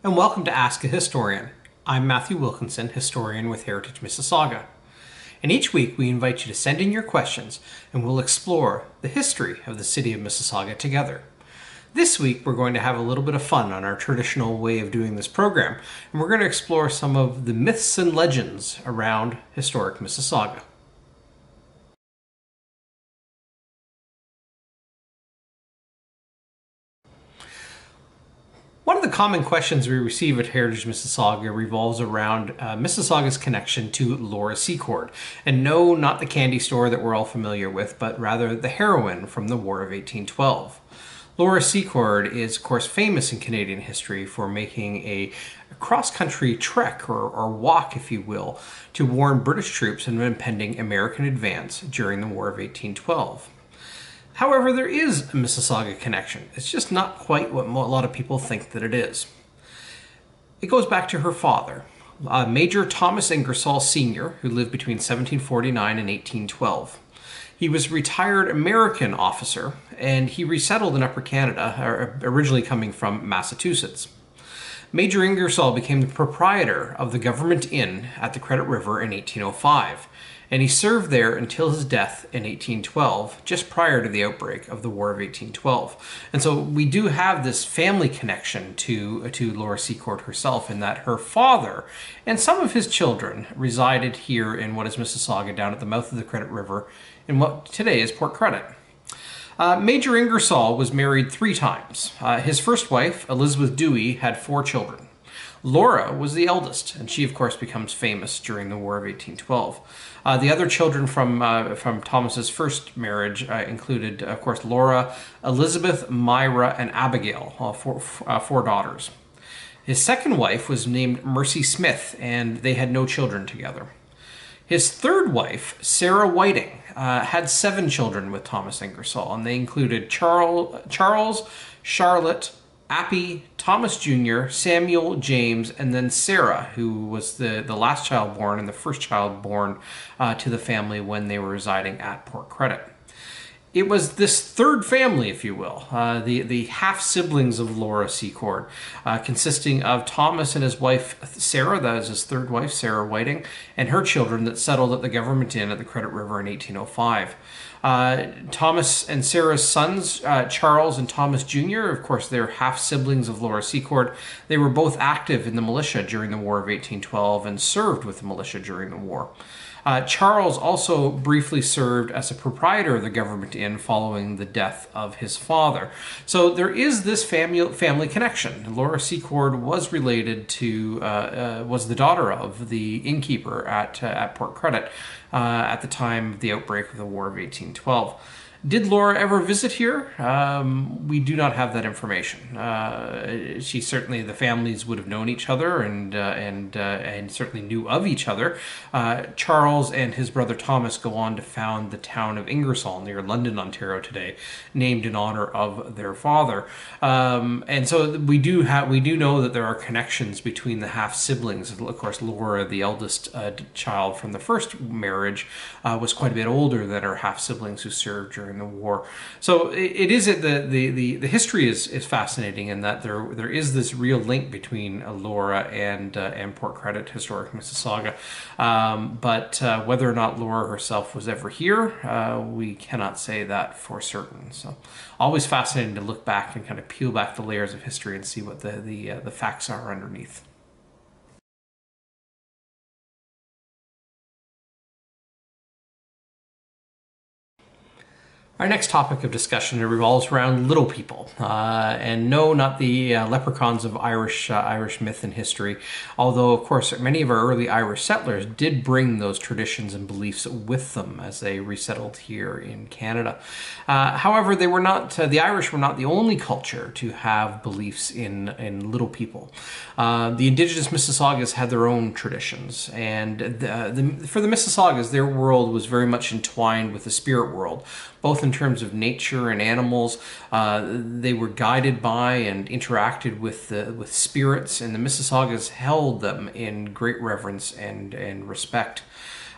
and welcome to Ask a Historian. I'm Matthew Wilkinson, historian with Heritage Mississauga. And each week we invite you to send in your questions and we'll explore the history of the city of Mississauga together. This week we're going to have a little bit of fun on our traditional way of doing this program, and we're going to explore some of the myths and legends around historic Mississauga. One of the common questions we receive at Heritage Mississauga revolves around Mississauga's connection to Laura Secord. And no, not the candy store that we're all familiar with, but rather the heroine from the War of 1812. Laura Secord is, of course, famous in Canadian history for making a cross-country trek, or walk, if you will, to warn British troops of an impending American advance during the War of 1812. However, there is a Mississauga connection. It's just not quite what a lot of people think that it is. It goes back to her father, Major Thomas Ingersoll Sr., who lived between 1749 and 1812. He was a retired American officer, and he resettled in Upper Canada, originally coming from Massachusetts. Major Ingersoll became the proprietor of the Government Inn at the Credit River in 1805. And he served there until his death in 1812, just prior to the outbreak of the War of 1812. And so we do have this family connection to Laura Secord herself, in that her father and some of his children resided here in what is Mississauga, down at the mouth of the Credit River, in what today is Port Credit. Major Ingersoll was married 3 times. His first wife, Elizabeth Dewey, had 4 children. Laura was the eldest, and she, of course, becomes famous during the War of 1812. The other children from Thomas's first marriage included, of course, Laura, Elizabeth, Myra, and Abigail, 4 daughters. His second wife was named Mercy Smith, and they had no children together. His third wife, Sarah Whiting, had 7 children with Thomas Ingersoll, and they included Charles, Charlotte, Appy, Thomas Jr., Samuel, James, and then Sarah, who was the last child born and the first child born to the family when they were residing at Port Credit. It was this third family, if you will, the half-siblings of Laura Secord, consisting of Thomas and his wife Sarah, that is his third wife, Sarah Whiting, and her children, that settled at the Government Inn at the Credit River in 1805. Thomas and Sarah's sons, Charles and Thomas Jr., of course, they're half-siblings of Laura Secord. They were both active in the militia during the War of 1812 and served with the militia during the war. Charles also briefly served as a proprietor of the Government Inn following the death of his father. So there is this family connection. Laura Secord was related to, was the daughter of the innkeeper at Port Credit at the time of the outbreak of the War of 1812. Did Laura ever visit here? We do not have that information. She certainly, the families would have known each other and certainly knew of each other. Charles and his brother Thomas go on to found the town of Ingersoll near London, Ontario today, named in honor of their father. And so we do know that there are connections between the half siblings. Of course, Laura, the eldest child from the first marriage, was quite a bit older than her half siblings who served during the war. So it is the history is fascinating, in that there is this real link between Laura and Port Credit, historic Mississauga. But whether or not Laura herself was ever here, we cannot say that for certain. So always fascinating to look back and kind of peel back the layers of history and see what the facts are underneath. Our next topic of discussion revolves around little people, and no, not the leprechauns of Irish myth and history, although, of course, many of our early Irish settlers did bring those traditions and beliefs with them as they resettled here in Canada. However, they were not, the Irish were not the only culture to have beliefs in little people. The indigenous Mississaugas had their own traditions, and for the Mississaugas, their world was very much entwined with the spirit world, both in terms of nature and animals. They were guided by and interacted with spirits, and the Mississaugas held them in great reverence and respect.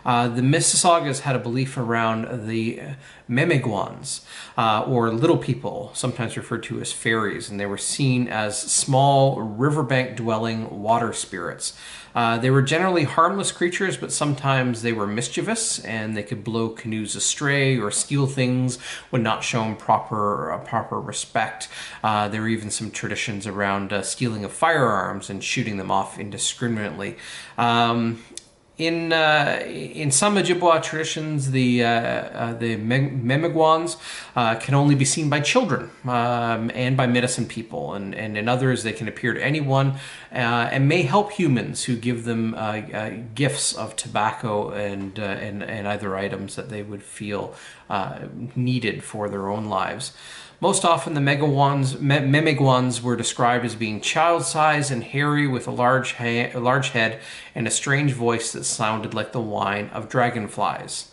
The Mississaugas had a belief around the Memegwaans, or little people, sometimes referred to as fairies, and they were seen as small riverbank-dwelling water spirits. They were generally harmless creatures, but sometimes they were mischievous, and they could blow canoes astray or steal things when not shown proper respect. There were even some traditions around stealing of firearms and shooting them off indiscriminately. In some Ojibwa traditions, the Memegwaans can only be seen by children and by medicine people, and in others they can appear to anyone and may help humans who give them gifts of tobacco and other items that they would feel needed for their own lives. Most often, the Memegwaans were described as being child-sized and hairy with a large head and a strange voice that sounded like the whine of dragonflies.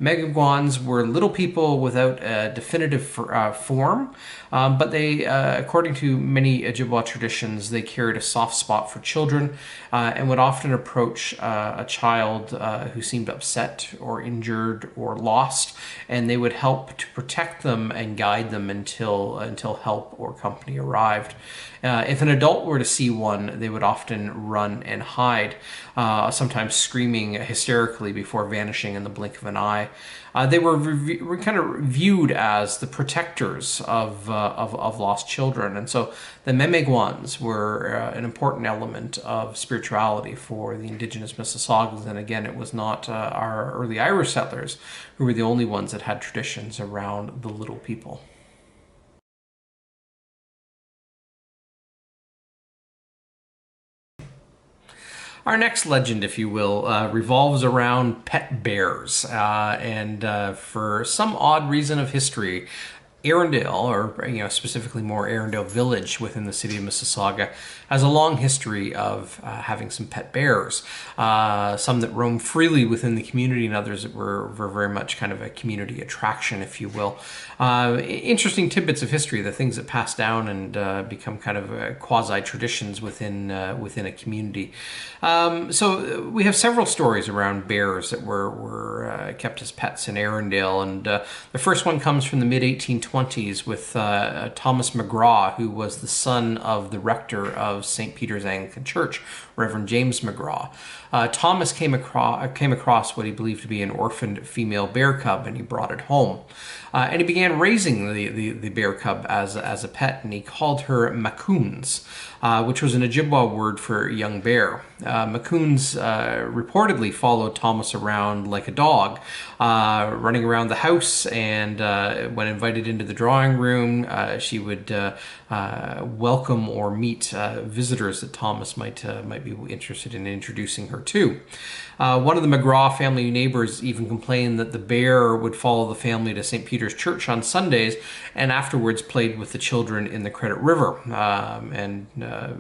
Memegwaans were little people without a definitive form, but they, according to many Ojibwa traditions, they carried a soft spot for children and would often approach a child who seemed upset or injured or lost, and they would help to protect them and guide them until help or company arrived. If an adult were to see one, they would often run and hide, sometimes screaming hysterically before vanishing in the blink of an eye. They were kind of viewed as the protectors of lost children, and so the Memegwaans were an important element of spirituality for the indigenous Mississaugas. And again, it was not our early Irish settlers who were the only ones that had traditions around the little people. Our next legend, if you will, revolves around pet bears. For some odd reason of history, Arundel, or specifically more Arundel Village within the city of Mississauga, has a long history of having some pet bears. Some that roam freely within the community, and others that were very much kind of a community attraction, if you will. Interesting tidbits of history, the things that pass down and become kind of quasi-traditions within a community. So we have several stories around bears that were kept as pets in Arundel, and the first one comes from the mid-1820s with Thomas McGraw, who was the son of the rector of St. Peter's Anglican Church, Reverend James McGraw. Thomas came across what he believed to be an orphaned female bear cub, and he brought it home. And he began raising the bear cub as a pet, and he called her Memegwaans, which was an Ojibwa word for young bear. Memegwaans reportedly followed Thomas around like a dog, running around the house, and when invited into the drawing room, she would welcome or meet visitors that Thomas might be interested in introducing her to. One of the McGraw family neighbors even complained that the bear would follow the family to St. Peter's Church on Sundays and afterwards played with the children in the Credit River.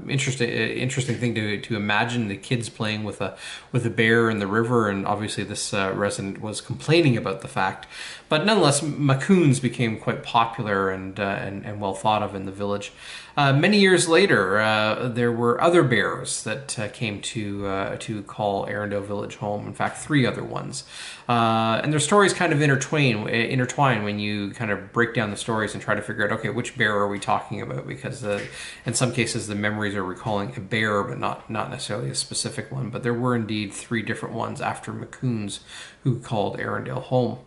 Interesting thing to imagine, the kids playing with a bear in the river, and obviously this resident was complaining about the fact. But nonetheless, Memegwaans became quite popular and well thought of in the village. Many years later, there were other bears that came to call Arundel Village home. In fact, 3 other ones. And their stories kind of intertwine when you kind of break down the stories and try to figure out, okay, which bear are we talking about? Because in some cases, the memories are recalling a bear, but not necessarily a specific one. But there were indeed 3 different ones after Memegwaans who called Arundel home.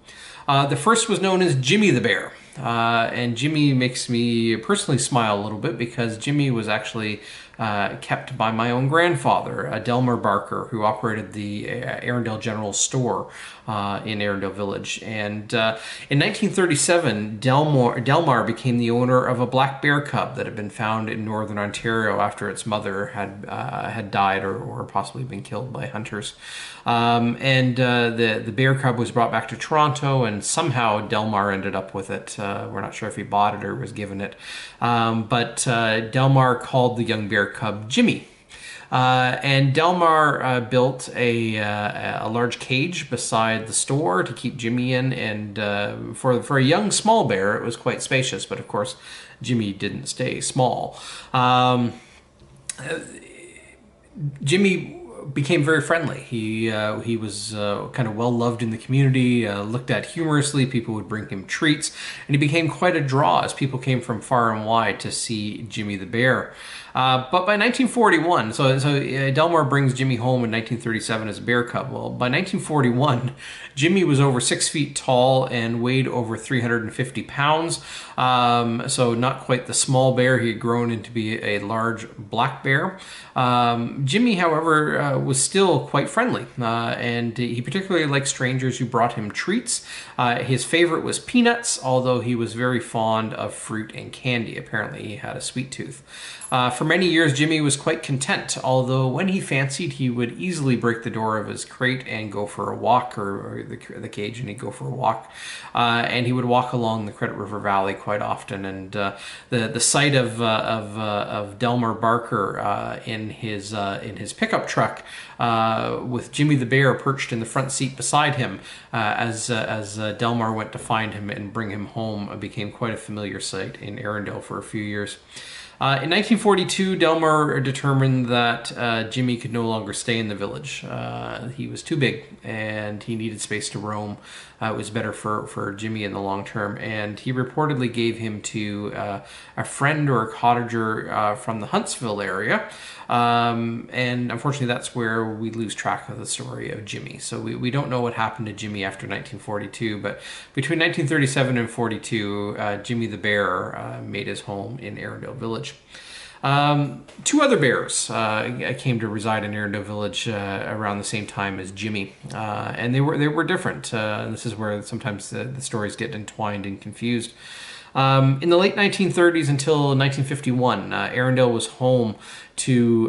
The first was known as Jimmy the Bear. And Jimmy makes me personally smile a little bit because Jimmy was actually kept by my own grandfather, Delmar Barker, who operated the Arundel General Store in Arundel Village. And in 1937, Delmar became the owner of a black bear cub that had been found in northern Ontario after its mother had died or possibly been killed by hunters. The bear cub was brought back to Toronto, and somehow Delmar ended up with it. We're not sure if he bought it or was given it. But Delmar called the young bear cub Jimmy. And Delmar built a large cage beside the store to keep Jimmy in, and for a young small bear, it was quite spacious, but of course, Jimmy didn't stay small. Jimmy became very friendly. He was kind of well loved in the community, looked at humorously. People would bring him treats, and he became quite a draw as people came from far and wide to see Jimmy the Bear. But by 1941, Delmar brings Jimmy home in 1937 as a bear cub. Well, by 1941, Jimmy was over 6 feet tall and weighed over 350 pounds. So not quite the small bear. He had grown into be a large black bear. Jimmy, however, was still quite friendly, and he particularly liked strangers who brought him treats. His favorite was peanuts, although he was very fond of fruit and candy. Apparently, he had a sweet tooth. For many years, Jimmy was quite content, although when he fancied, he would easily break the door of his crate and go for a walk, or the cage, and he'd go for a walk. And he would walk along the Credit River Valley quite often. And the sight of Delmar Barker in his pickup truck with Jimmy the Bear perched in the front seat beside him as Delmar went to find him and bring him home became quite a familiar sight in Arundel for a few years. In 1942, Delmar determined that Jimmy could no longer stay in the village. He was too big and he needed space to roam. It was better for Jimmy in the long term, and he reportedly gave him to a friend or a cottager from the Huntsville area. And unfortunately, that's where we lose track of the story of Jimmy. So we don't know what happened to Jimmy after 1942, but between 1937 and 42, Jimmy the Bear made his home in Arundel Village. Two other bears came to reside in Arundel Village around the same time as Jimmy, and they were different. And this is where sometimes the stories get entwined and confused. In the late 1930s until 1951, Arundel was home to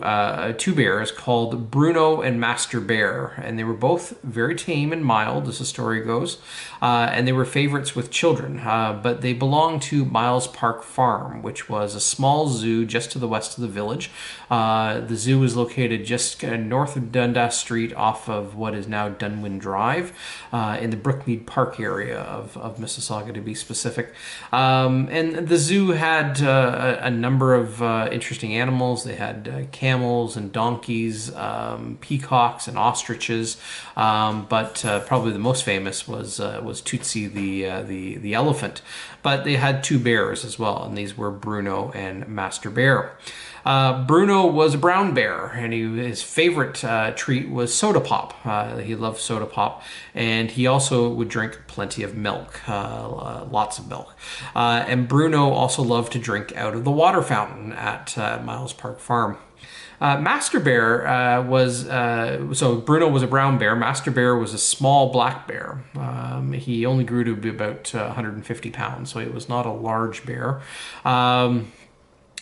two bears called Bruno and Master Bear, and they were both very tame and mild, as the story goes, and they were favorites with children, but they belonged to Miles Park Farm, which was a small zoo just to the west of the village. The zoo is located just north of Dundas Street off of what is now Dunwin Drive, in the Brookmead Park area of Mississauga, to be specific. And the zoo had a number of interesting animals. They had camels and donkeys, peacocks and ostriches, but probably the most famous was Tootsie the elephant. But they had two bears as well, and these were Bruno and Master Bear. Bruno was a brown bear, and his favorite treat was soda pop. He loved soda pop, and he also would drink plenty of milk, lots of milk. And Bruno also loved to drink out of the water fountain at Miles Park Farm. Master Bear so Bruno was a brown bear. Master Bear was a small black bear. He only grew to be about 150 pounds, so he was not a large bear.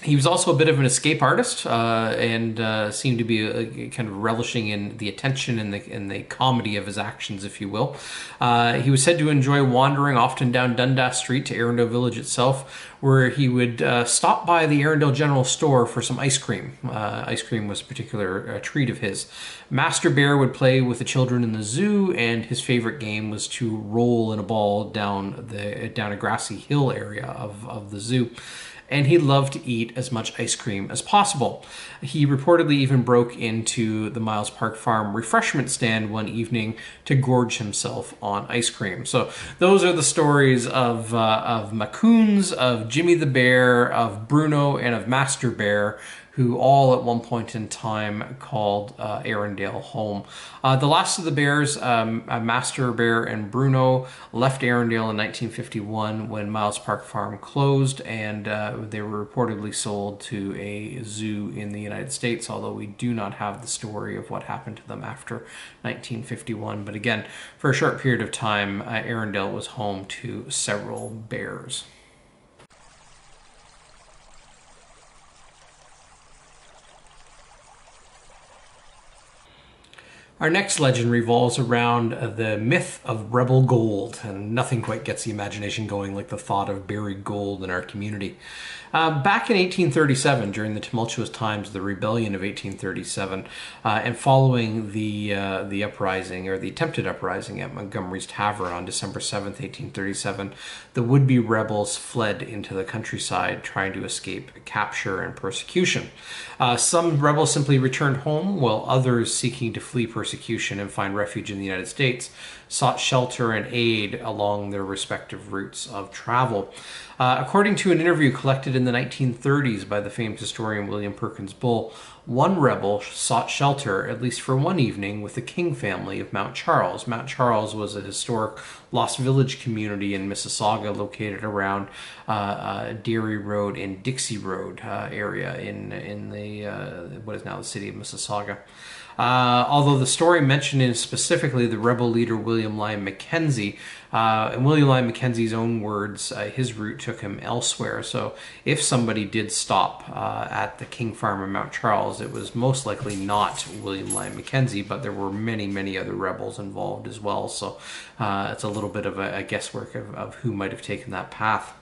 He was also a bit of an escape artist, and seemed to be kind of relishing in the attention and the comedy of his actions, if you will. He was said to enjoy wandering often down Dundas Street to Arundel Village itself, where he would stop by the Arundel General Store for some ice cream. Ice cream was a particular treat of his. Master Bear would play with the children in the zoo, and his favorite game was to roll in a ball down a grassy hill area of the zoo. And he loved to eat as much ice cream as possible. He reportedly even broke into the Miles Park Farm refreshment stand one evening to gorge himself on ice cream. So those are the stories of Macoons, of Jimmy the Bear, of Bruno, and of Master Bear, who all at one point in time called Arundel home. The last of the bears, Master Bear and Bruno, left Arundel in 1951 when Miles Park Farm closed, and they were reportedly sold to a zoo in the United States, although we do not have the story of what happened to them after 1951. But again, for a short period of time, Arundel was home to several bears. Our next legend revolves around the myth of rebel gold, and nothing quite gets the imagination going like the thought of buried gold in our community. Back in 1837, during the tumultuous times of the rebellion of 1837, and following the uprising, or the attempted uprising at Montgomery's Tavern on December 7th, 1837, the would-be rebels fled into the countryside, trying to escape capture and persecution. Some rebels simply returned home, while others, seeking to flee persecution and find refuge in the United States, sought shelter and aid along their respective routes of travel. According to an interview collected in the 1930s by the famed historian William Perkins Bull, one rebel sought shelter, at least for one evening, with the King family of Mount Charles. Mount Charles was a historic lost village community in Mississauga, located around Dairy Road and Dixie Road area in the what is now the city of Mississauga. Although the story mentioned in specifically the rebel leader William Lyon Mackenzie, in William Lyon Mackenzie's own words, his route took him elsewhere. So if somebody did stop at the King Farm in Mount Charles, it was most likely not William Lyon Mackenzie, but there were many, many other rebels involved as well. So it's a little bit of a guesswork of who might have taken that path.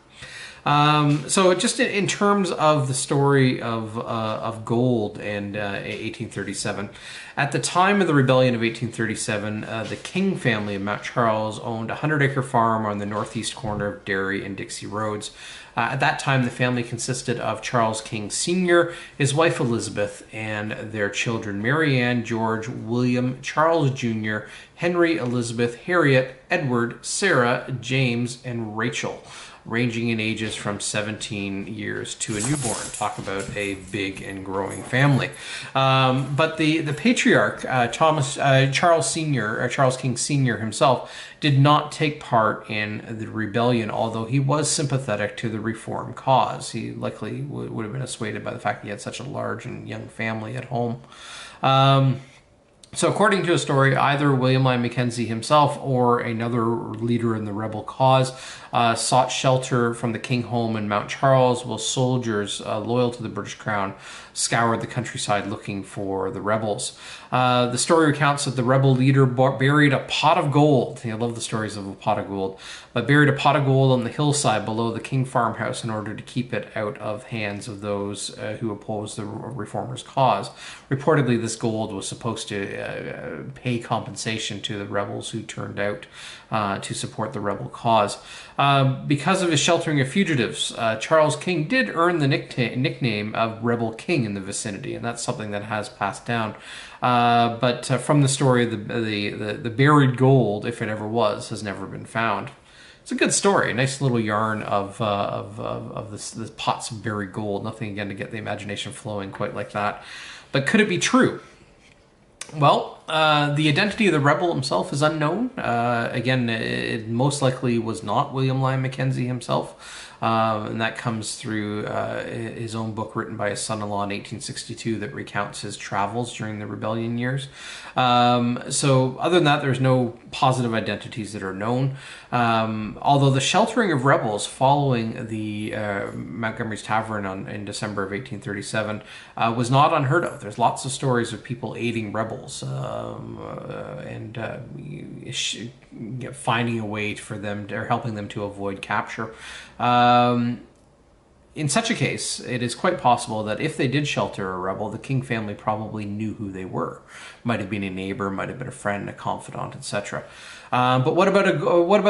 So just in terms of the story of gold and 1837, at the time of the rebellion of 1837, the King family of Mount Charles owned a 100-acre farm on the northeast corner of Derry and Dixie Roads. At that time, the family consisted of Charles King Sr., his wife Elizabeth, and their children Mary Ann, George, William, Charles Jr., Henry, Elizabeth, Harriet, Edward, Sarah, James, and Rachel, ranging in ages from 17 years to a newborn. Talk about a big and growing family. But the patriarch, Charles Sr., Charles King Sr. himself, did not take part in the rebellion, although he was sympathetic to the reform cause. He likely would have been persuaded by the fact that he had such a large and young family at home. So according to a story, either William Lyon Mackenzie himself or another leader in the rebel cause sought shelter from the King home in Mount Charles, while soldiers loyal to the British Crown scoured the countryside looking for the rebels. The story recounts that the rebel leader buried a pot of gold. I love the stories of a pot of gold, but buried a pot of gold on the hillside below the King farmhouse in order to keep it out of hands of those who opposed the reformers' cause. Reportedly, this gold was supposed to pay compensation to the rebels who turned out to support the rebel cause. Because of his sheltering of fugitives, Charles King did earn the nickname of Rebel King in the vicinity, and that's something that has passed down. But from the story, the buried gold, if it ever was, has never been found. It's a good story, a nice little yarn of this pots of buried gold. Nothing, again, to get the imagination flowing quite like that. But could it be true? Well, the identity of the rebel himself is unknown. Again, it most likely was not William Lyon Mackenzie himself. And that comes through his own book written by his son-in-law in 1862 that recounts his travels during the rebellion years. So other than that, there's no positive identities that are known. Although the sheltering of rebels following the Montgomery's Tavern in December of 1837 was not unheard of. There's lots of stories of people aiding rebels and finding a way for them, or helping them to avoid capture. In such a case, it is quite possible that if they did shelter a rebel, the King family probably knew who they were. Might have been a neighbor, might have been a friend, a confidant, etc. But what about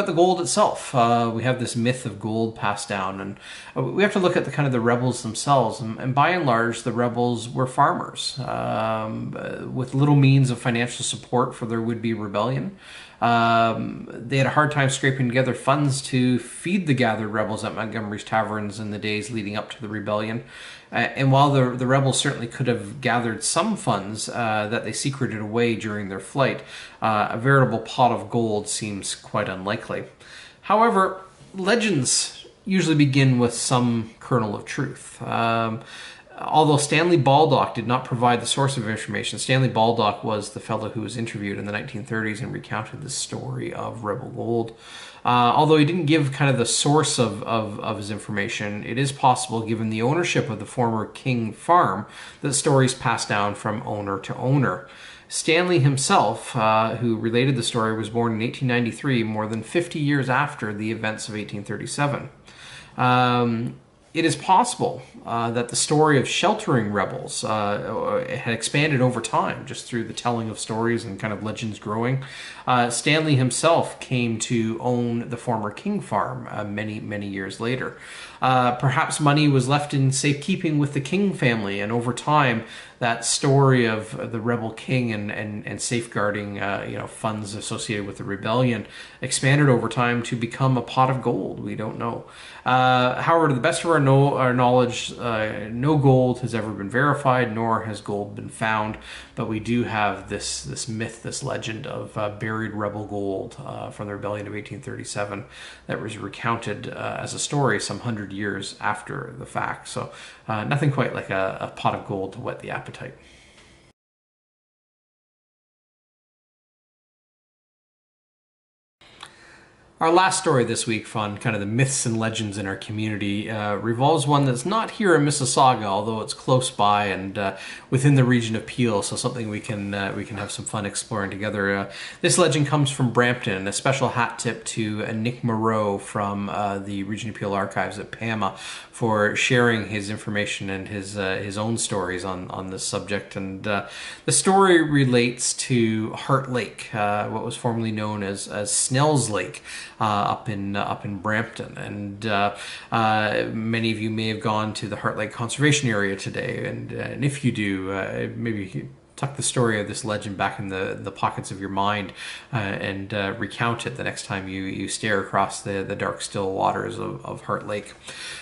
the gold itself? We have this myth of gold passed down, and we have to look at the rebels themselves. And by and large, the rebels were farmers with little means of financial support for their would-be rebellion. They had a hard time scraping together funds to feed the gathered rebels at Montgomery's taverns in the days leading up to the rebellion. And while the rebels certainly could have gathered some funds that they secreted away during their flight, a veritable pot of gold seems quite unlikely. However, legends usually begin with some kernel of truth. Although Stanley Baldock did not provide the source of information, Stanley Baldock was the fellow who was interviewed in the 1930s and recounted the story of rebel gold. Although he didn't give the source of his information, it is possible, given the ownership of the former King farm, that stories passed down from owner to owner. Stanley himself, who related the story, was born in 1893, more than 50 years after the events of 1837. It is possible that the story of sheltering rebels had expanded over time just through the telling of stories and kind of legends growing. Stanley himself came to own the former King Farm many, many years later. Perhaps money was left in safekeeping with the King family, and over time, that story of the rebel king and safeguarding funds associated with the rebellion expanded over time to become a pot of gold. We don't know. However, to the best of our knowledge, no gold has ever been verified, nor has gold been found. But we do have this myth, this legend of buried rebel gold from the rebellion of 1837 that was recounted as a story some 100 years after the fact. So nothing quite like a pot of gold to whet the appetite. Our last story this week on kind of the myths and legends in our community revolves one that's not here in Mississauga, although it's close by and within the region of Peel, so something we can have some fun exploring together. This legend comes from Brampton. A special hat tip to Nick Moreau from the Region of Peel Archives at PAMA for sharing his information and his own stories on this subject. And the story relates to Heart Lake, what was formerly known as Snell's Lake. Up in Brampton, and many of you may have gone to the Heart Lake Conservation Area today, and if you do, maybe tuck the story of this legend back in the pockets of your mind and recount it the next time you stare across the dark, still waters of Heart Lake.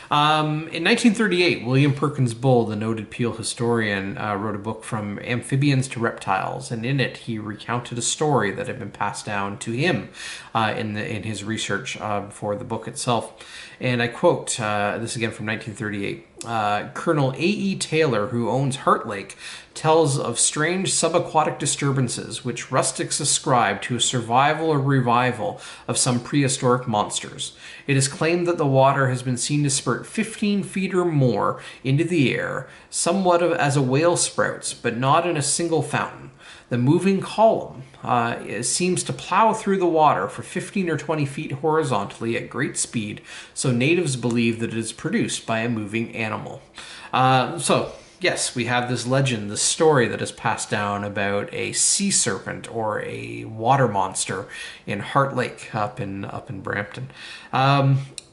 In 1938, William Perkins Bull, the noted Peel historian, wrote a book From Amphibians to Reptiles, and in it he recounted a story that had been passed down to him in his research for the book itself. And I quote, this again from 1938, Colonel A.E. Taylor, who owns Heart Lake, tells of strange subaquatic disturbances which rustics ascribe to a survival or revival of some prehistoric monsters. It is claimed that the water has been seen to spurt 15 feet or more into the air, somewhat as a whale sprouts, but not in a single fountain. The moving column seems to plow through the water for 15 or 20 feet horizontally at great speed, so natives believe that it is produced by a moving animal. Yes, we have this legend, this story that is passed down about a sea serpent or a water monster in Heart Lake up in Brampton.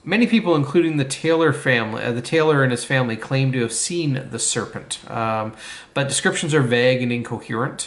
Many people, including the Taylor family, the Taylor and his family, claim to have seen the serpent, but descriptions are vague and incoherent.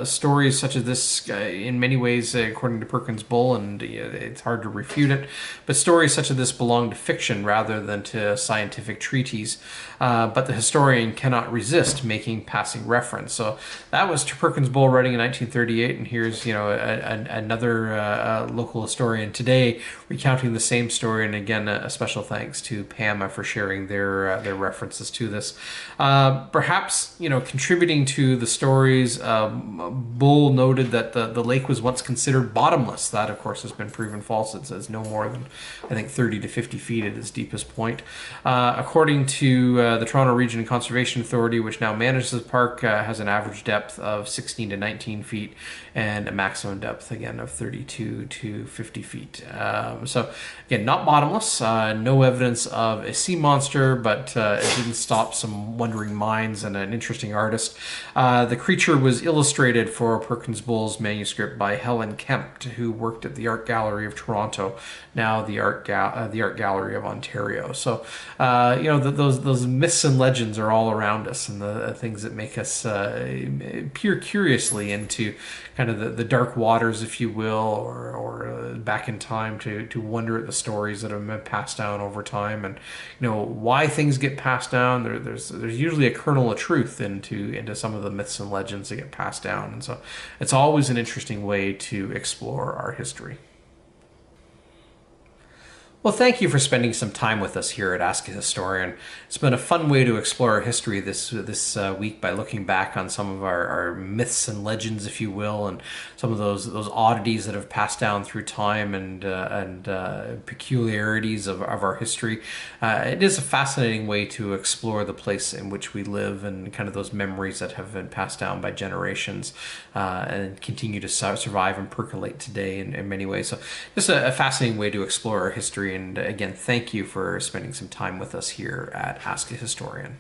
Stories such as this, in many ways, according to Perkins Bull, and it's hard to refute it, but stories such as this belong to fiction rather than to scientific treatise. But the historian cannot resist making passing reference. So that was to Perkins Bull writing in 1938, and here's another local historian today recounting the same story. And again, a special thanks to PAMA for sharing their references to this. Perhaps contributing to the stories, Bull noted that the lake was once considered bottomless. That, of course, has been proven false. It says no more than, I think, 30 to 50 feet at its deepest point. According to the Toronto Region Conservation Authority, which now manages the park, has an average depth of 16 to 19 feet and a maximum depth, again, of 32 to 50 feet. So, again, not bottomless, no evidence of a sea monster, but it didn't stop some wondering minds and an interesting artist. The creature was illustrated for Perkins Bull's manuscript by Helen Kempt, who worked at the Art Gallery of Toronto, now the Art Gallery of Ontario. So, those myths and legends are all around us, and the things that make us peer curiously into kind of the dark waters, if you will, or back in time to wonder at the stories that have been passed down over time, and why things get passed down. There's usually a kernel of truth into some of the myths and legends that get passed down, and so it's always an interesting way to explore our history. Well, thank you for spending some time with us here at Ask a Historian. It's been a fun way to explore our history this week by looking back on some of our myths and legends, if you will, and some of those oddities that have passed down through time and peculiarities of our history. It is a fascinating way to explore the place in which we live and kind of those memories that have been passed down by generations and continue to survive and percolate today in many ways. So, just a fascinating way to explore our history. And again, thank you for spending some time with us here at Ask a Historian.